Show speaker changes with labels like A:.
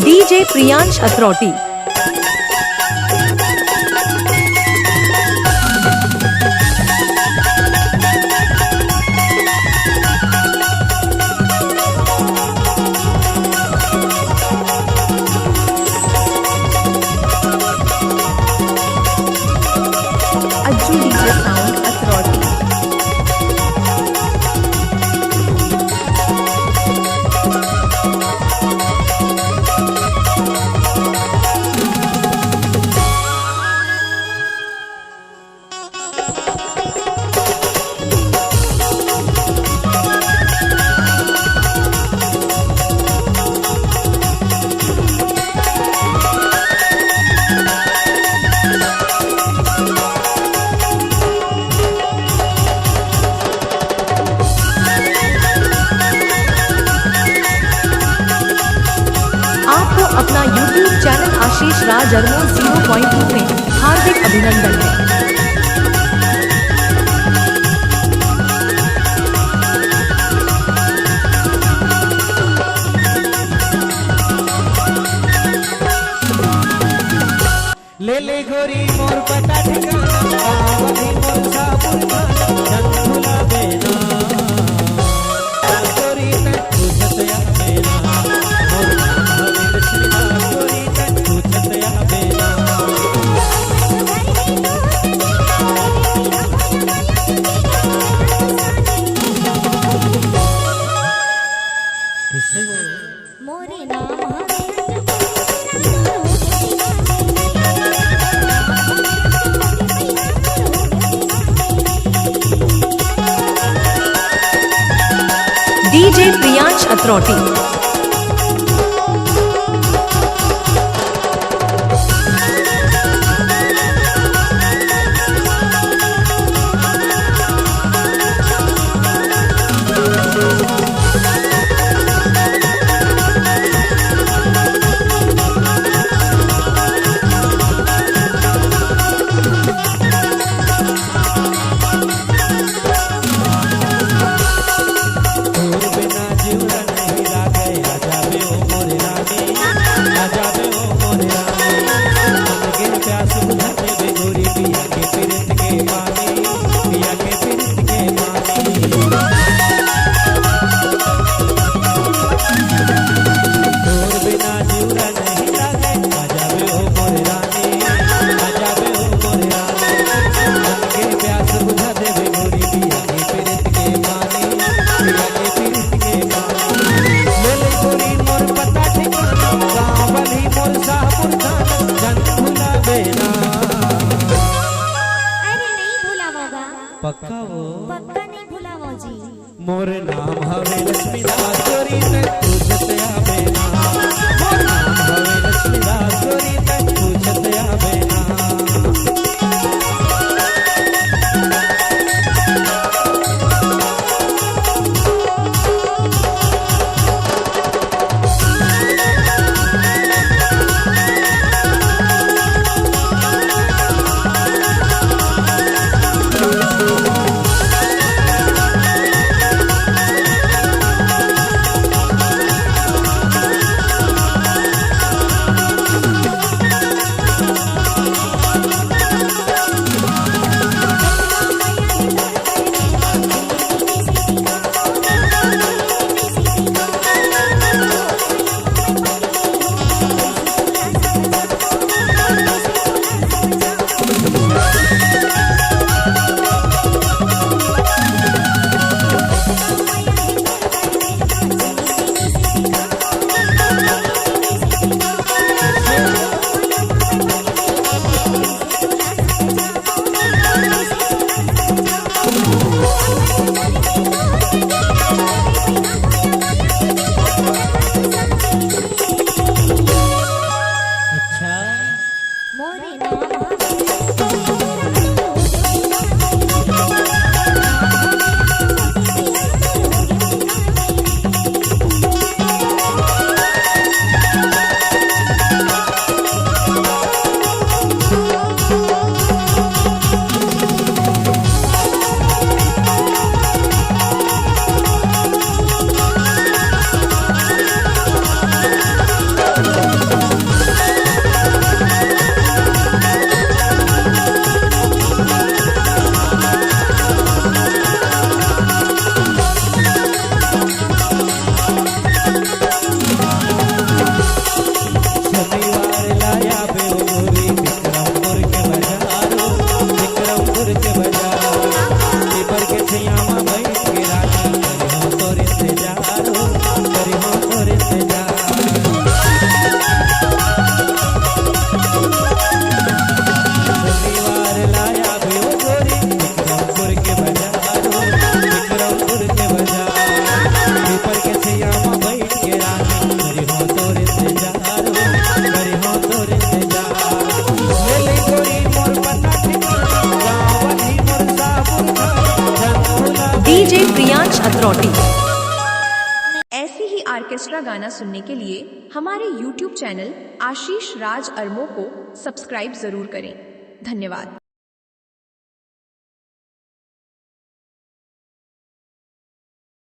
A: DJ Priyansh Athrauti. Ajju DJ sound Athrauti. अपना YouTube channel आशीष राज अरमोल 0.2 में हार्दिक अभिनंदन है।
B: ले ले गोरी मोर पता ठिकाना आवली मोर सापुर खाना जन भुला देना गोरी ने पूछत या देना मोर हमें श्रीना गोरी ने पूछत या देना किसे
C: मोरे नाम
A: डीजे प्रियांश अथरौटी।
B: पक्का वो
C: पक्का नहीं भुलाओ जी।
B: मोरे नाम हवे लक्ष्मी दास गोरी ने पूछत आवे ना मोर नाम हवे लक्ष्मी दास गोरी ने पूछत आवे ना
A: कोई।
D: ऐसे ही ऑर्केस्ट्रा गाना सुनने के लिए हमारे YouTube चैनल आशीष राज अरमो को सब्सक्राइब जरूर करें। धन्यवाद।